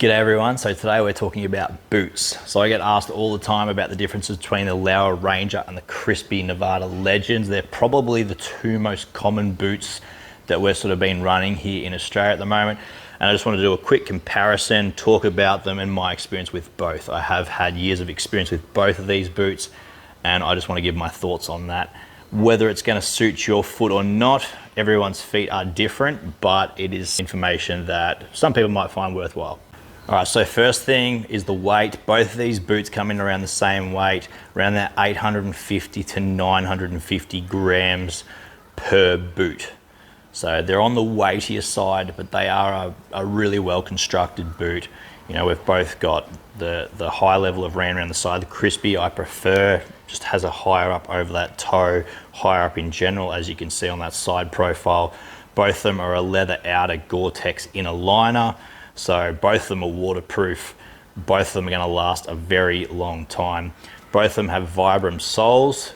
G'day everyone, so today we're talking about boots. So I get asked all the time about the differences between the Lowa Ranger and the Crispi Nevada Legends. They're probably the two most common boots that we're sort of been running here in Australia at the moment. And I just want to do a quick comparison, talk about them and my experience with both. I have had years of experience with both of these boots and I just want to give my thoughts on that. Whether it's going to suit your foot or not, everyone's feet are different, but it is information that some people might find worthwhile. All right, so first thing is the weight. Both of these boots come in around the same weight, around that 850 to 950 grams per boot. So they're on the weightier side, but they are a really well constructed boot. You know, we've both got the high level of ram around the side. The Crispi I prefer, just has a higher up over that toe, higher up in general, as you can see on that side profile. Both of them are a leather outer Gore-Tex inner liner. So both of them are waterproof. Both of them are going to last a very long time. Both of them have Vibram soles.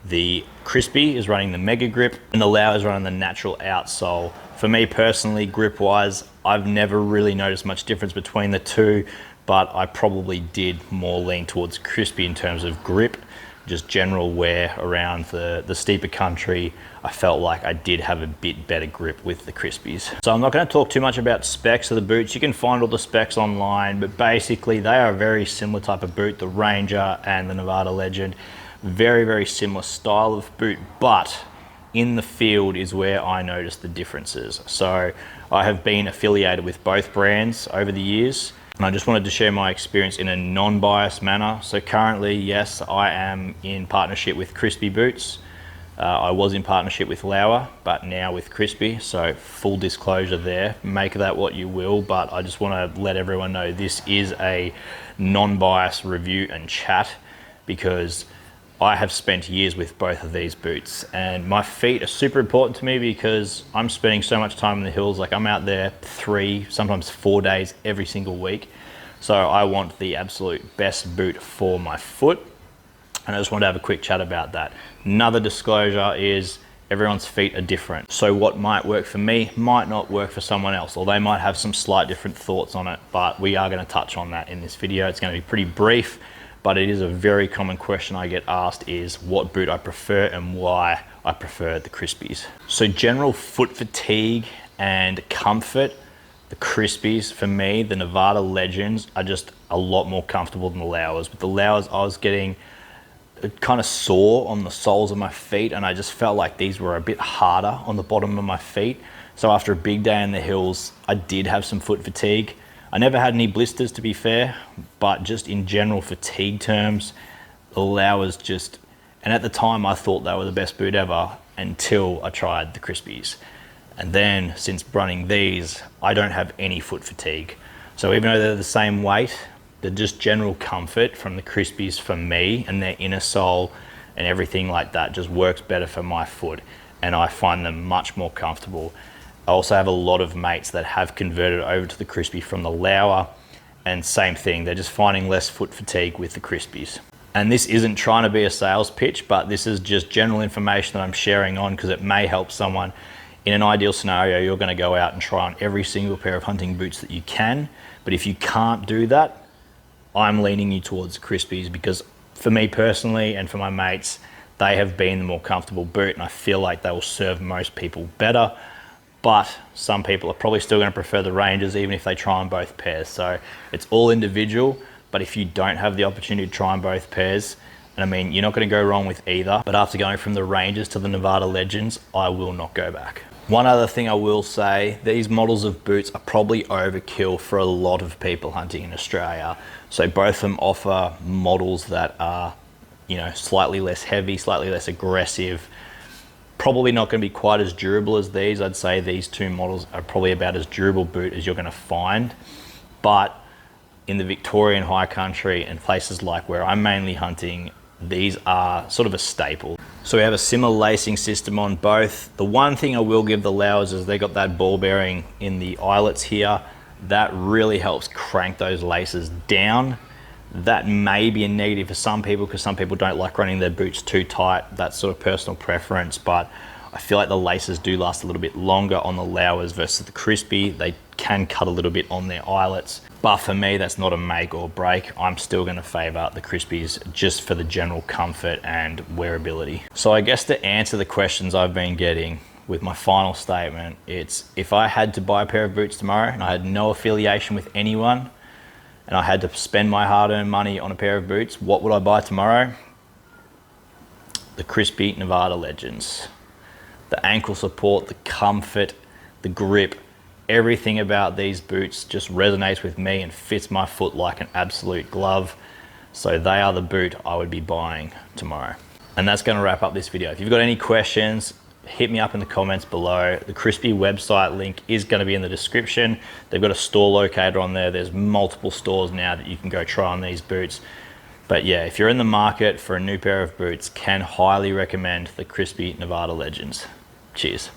The Crispi is running the Mega Grip and the Lowa is running the natural outsole. For me personally, grip wise, I've never really noticed much difference between the two, but I probably did more lean towards Crispi in terms of grip. Just general wear around the steeper country, I felt like I did have a bit better grip with the Crispis. So I'm not going to talk too much about specs of the boots. You can find all the specs online, but basically they are a very similar type of boot, the Ranger and the Nevada Legend. Very, very similar style of boot, but in the field is where I noticed the differences. So I have been affiliated with both brands over the years. And I just wanted to share my experience in a non-biased manner. So currently, yes, I am in partnership with Crispi Boots. I was in partnership with Lowa, but now with Crispi. So full disclosure there, make that what you will, but I just want to let everyone know this is a non-biased review and chat because I have spent years with both of these boots and my feet are super important to me because I'm spending so much time in the hills. Like I'm out there 3, sometimes 4 days every single week. So I want the absolute best boot for my foot. And I just want to have a quick chat about that. Another disclosure is everyone's feet are different. So what might work for me might not work for someone else, or they might have some slight different thoughts on it, but we are going to touch on that in this video. It's going to be pretty brief. But it is a very common question I get asked is what boot I prefer and why I prefer the Crispis. So general foot fatigue and comfort, the Crispis for me, the Nevada Legends are just a lot more comfortable than the Lowas. With the Lowas, I was getting kind of sore on the soles of my feet and I just felt like these were a bit harder on the bottom of my feet. So after a big day in the hills, I did have some foot fatigue. I never had any blisters to be fair, but just in general fatigue terms, the Lowas just, and at the time I thought they were the best boot ever until I tried the Crispis. And then since running these, I don't have any foot fatigue. So even though they're the same weight, the just general comfort from the Crispis for me and their inner sole and everything like that just works better for my foot. And I find them much more comfortable. I also have a lot of mates that have converted over to the Crispi from the Lowa, and same thing, they're just finding less foot fatigue with the Crispis. And this isn't trying to be a sales pitch, but this is just general information that I'm sharing on because it may help someone. In an ideal scenario, you're going to go out and try on every single pair of hunting boots that you can, but if you can't do that, I'm leaning you towards Crispis because for me personally and for my mates, they have been the more comfortable boot and I feel like they will serve most people better. But some people are probably still going to prefer the Rangers even if they try on both pairs. So it's all individual, but if you don't have the opportunity to try on both pairs, and I mean, you're not going to go wrong with either, but after going from the Rangers to the Nevada Legends, I will not go back. One other thing I will say, these models of boots are probably overkill for a lot of people hunting in Australia. So both of them offer models that are, you know, slightly less heavy, slightly less aggressive, probably not going to be quite as durable as these. I'd say these two models are probably about as durable boot as you're going to find. But in the Victorian high country and places like where I'm mainly hunting, these are sort of a staple. So we have a similar lacing system on both. The one thing I will give the Lowas is they got that ball bearing in the eyelets here. That really helps crank those laces down. That may be a negative for some people because some people don't like running their boots too tight. That's sort of personal preference, but I feel like the laces do last a little bit longer on the Lowas versus the Crispi. They can cut a little bit on their eyelets. But for me, that's not a make or break. I'm still gonna favor the Crispis just for the general comfort and wearability. So I guess to answer the questions I've been getting with my final statement, it's if I had to buy a pair of boots tomorrow and I had no affiliation with anyone and I had to spend my hard-earned money on a pair of boots, what would I buy tomorrow? The Crispi Nevada Legends. The ankle support, the comfort, the grip, everything about these boots just resonates with me and fits my foot like an absolute glove. So they are the boot I would be buying tomorrow. And that's gonna wrap up this video. If you've got any questions, hit me up in the comments below. The Crispi website link is gonna be in the description. They've got a store locator on there. There's multiple stores now that you can go try on these boots. But yeah, if you're in the market for a new pair of boots, can highly recommend the Crispi Nevada Legends. Cheers.